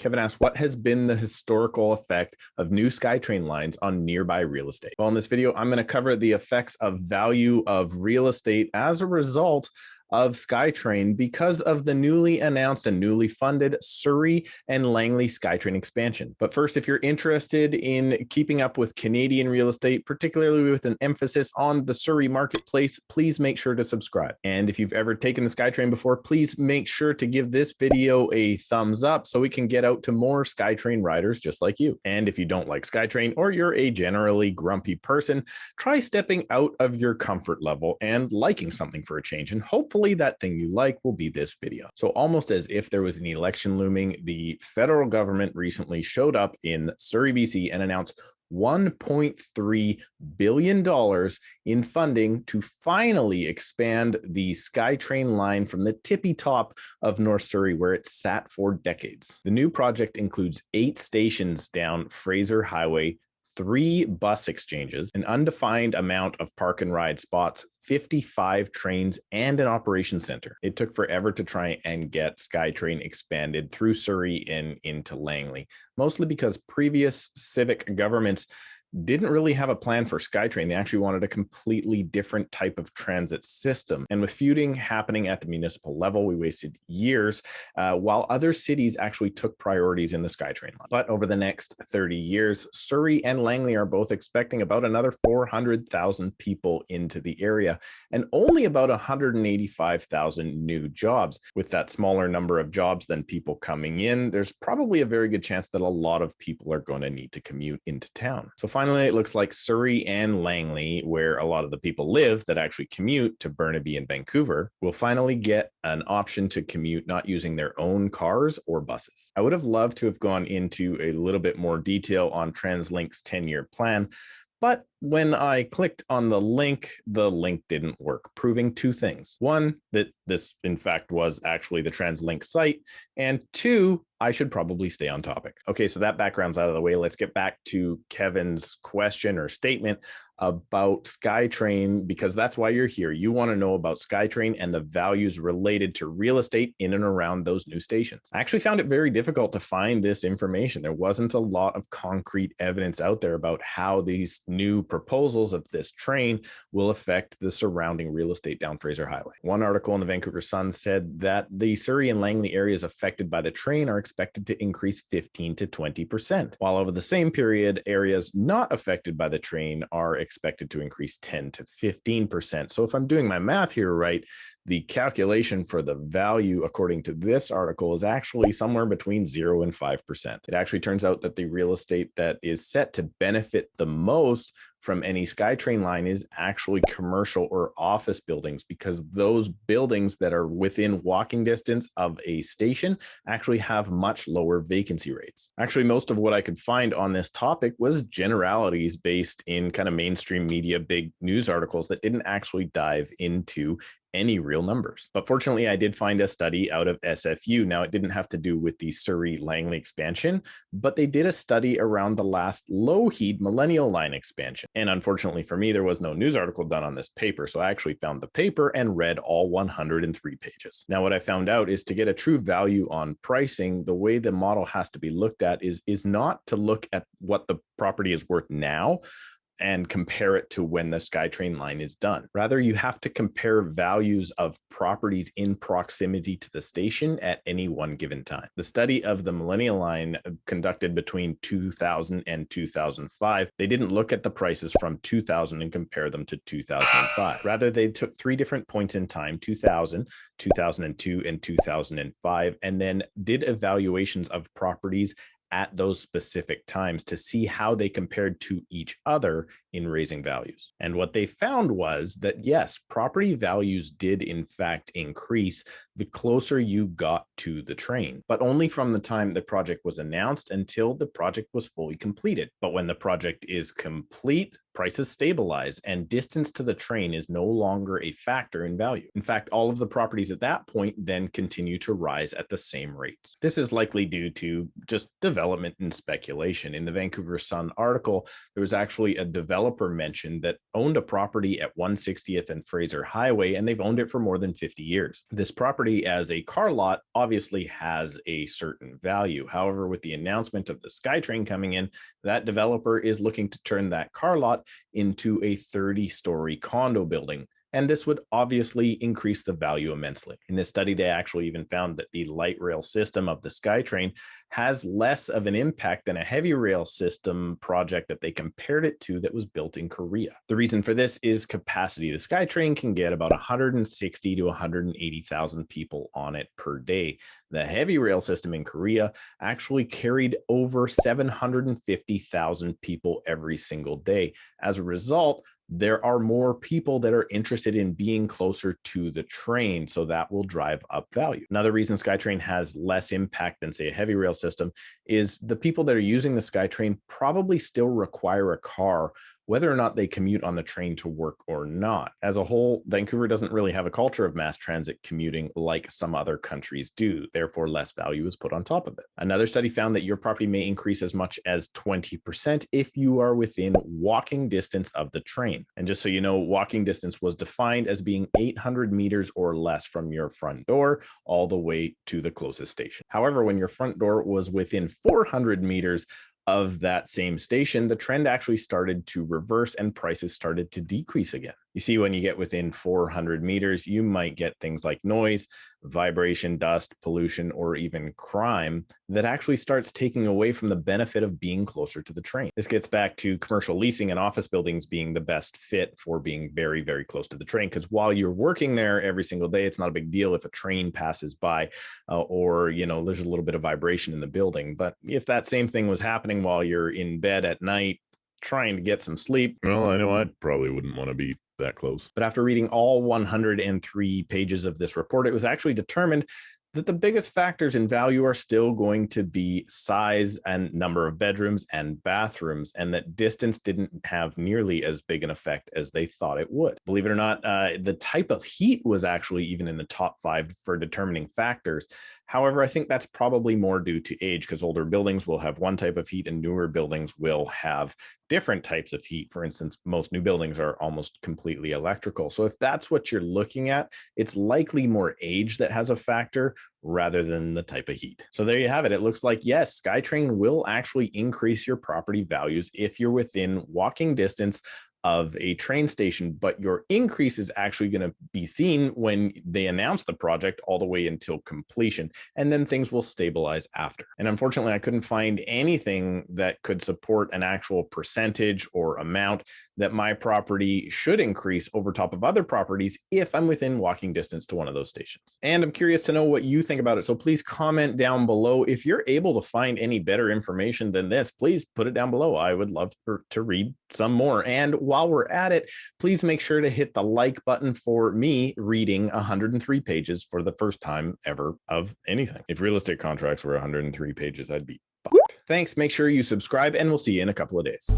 Kevin asks, what has been the historical effect of new SkyTrain lines on nearby real estate? Well, in this video, I'm going to cover the effects of value of real estate as a result of SkyTrain because of the newly announced and newly funded Surrey and Langley Skytrain expansion. But first, if you're interested in keeping up with Canadian real estate, particularly with an emphasis on the Surrey marketplace, please make sure to subscribe. And if you've ever taken the SkyTrain before, please make sure to give this video a thumbs up so we can get out to more SkyTrain riders just like you. And if you don't like SkyTrain or you're a generally grumpy person, try stepping out of your comfort level and liking something for a change, and hopefully that thing you like will be this video. So almost as if there was an election looming, the federal government recently showed up in Surrey, BC and announced $1.3 billion in funding to finally expand the SkyTrain line from the tippy top of North Surrey, where it sat for decades. The new project includes 8 stations down Fraser Hwy, 3 bus exchanges, an undefined amount of park and ride spots, 55 trains, and an operations center. It took forever to try and get SkyTrain expanded through Surrey and into Langley, mostly because previous civic governments didn't really have a plan for SkyTrain. They actually wanted a completely different type of transit system. And with feuding happening at the municipal level, we wasted years while other cities actually took priorities in the SkyTrain line. But over the next 30 years, Surrey and Langley are both expecting about another 400,000 people into the area and only about 185,000 new jobs. With that smaller number of jobs than people coming in, there's probably a very good chance that a lot of people are going to need to commute into town. So finally, it looks like Surrey and Langley, where a lot of the people live that actually commute to Burnaby and Vancouver, will finally get an option to commute not using their own cars or buses. I would have loved to have gone into a little bit more detail on TransLink's 10-year plan, but when I clicked on the link didn't work, proving 2 things. 1, that this in fact was actually the TransLink site, and 2, I should probably stay on topic. Okay, so that background's out of the way. Let's get back to Kevin's question or statement about SkyTrain, because that's why you're here. You want to know about SkyTrain and the values related to real estate in and around those new stations. I actually found it very difficult to find this information. There wasn't a lot of concrete evidence out there about how these new proposals of this train will affect the surrounding real estate down Fraser Hwy. One article in the Vancouver Sun said that the Surrey and Langley areas affected by the train are expected to increase 15 to 20%, while over the same period, areas not affected by the train are expected to increase 10 to 15%. So if I'm doing my math here right, the calculation for the value, according to this article, is actually somewhere between 0 and 5%. It actually turns out that the real estate that is set to benefit the most from any SkyTrain line is actually commercial or office buildings, because those buildings that are within walking distance of a station actually have much lower vacancy rates. Actually, most of what I could find on this topic was generalities based in kind of mainstream media, big news articles that didn't actually dive into any real numbers. But fortunately, I did find a study out of SFU. Now, it didn't have to do with the Surrey-Langley expansion, but they did a study around the last Lougheed Millennial Line expansion. And unfortunately for me, there was no news article done on this paper, so I actually found the paper and read all 103 pages. Now, what I found out is to get a true value on pricing, the way the model has to be looked at is not to look at what the property is worth now and compare it to when the SkyTrain line is done. Rather, you have to compare values of properties in proximity to the station at any one given time. The study of the Millennial Line conducted between 2000 and 2005, they didn't look at the prices from 2000 and compare them to 2005. Rather, they took 3 different points in time, 2000, 2002, and 2005, and then did evaluations of properties at those specific times to see how they compared to each other in raising values. And what they found was that, yes, property values did in fact increase the closer you got to the train, but only from the time the project was announced until the project was fully completed. But when the project is complete, prices stabilize and distance to the train is no longer a factor in value. In fact, all of the properties at that point then continue to rise at the same rates. This is likely due to just development and speculation. In the Vancouver Sun article, there was actually a developer mentioned that owned a property at 160th and Fraser Hwy, and they've owned it for more than 50 years. This property property as a car lot obviously has a certain value. However, with the announcement of the SkyTrain coming in, that developer is looking to turn that car lot into a 30-story condo building. And this would obviously increase the value immensely. In this study, they actually even found that the light rail system of the SkyTrain has less of an impact than a heavy rail system project that they compared it to that was built in Korea. The reason for this is capacity. The SkyTrain can get about 160 to 180,000 people on it per day. The heavy rail system in Korea actually carried over 750,000 people every single day. As a result, there are more people that are interested in being closer to the train, so that will drive up value. Another reason SkyTrain has less impact than, say, a heavy rail system is the people that are using the SkyTrain probably still require a car, whether or not they commute on the train to work or not. As a whole, Vancouver doesn't really have a culture of mass transit commuting like some other countries do. Therefore, less value is put on top of it. Another study found that your property may increase as much as 20% if you are within walking distance of the train. And just so you know, walking distance was defined as being 800 meters or less from your front door all the way to the closest station. However, when your front door was within 400 meters of that same station, the trend actually started to reverse and prices started to decrease again. You see, when you get within 400 meters, you might get things like noise, vibration, dust, pollution, or even crime that actually starts taking away from the benefit of being closer to the train. This gets back to commercial leasing and office buildings being the best fit for being very, very close to the train, because while you're working there every single day, it's not a big deal if a train passes by or, there's a little bit of vibration in the building. But if that same thing was happening while you're in bed at night, trying to get some sleep, well, I know I probably wouldn't want to be that close. But after reading all 103 pages of this report, it was actually determined that the biggest factors in value are still going to be size and number of bedrooms and bathrooms, and that distance didn't have nearly as big an effect as they thought it would. Believe it or not, the type of heat was actually even in the top 5 for determining factors. However, I think that's probably more due to age, because older buildings will have one type of heat and newer buildings will have different types of heat. For instance, most new buildings are almost completely electrical. So if that's what you're looking at, it's likely more age that has a factor rather than the type of heat. So there you have it. It looks like, yes, SkyTrain will actually increase your property values if you're within walking distance of a train station, but your increase is actually going to be seen when they announce the project all the way until completion, and then things will stabilize after. And unfortunately, I couldn't find anything that could support an actual percentage or amount that my property should increase over top of other properties if I'm within walking distance to one of those stations. And I'm curious to know what you think about it. So please comment down below. If you're able to find any better information than this, please put it down below. I would love to read some more. And while we're at it, please make sure to hit the like button for me reading 103 pages for the first time ever of anything. If real estate contracts were 103 pages, I'd be fucked. Thanks. Make sure you subscribe, and we'll see you in a couple of days.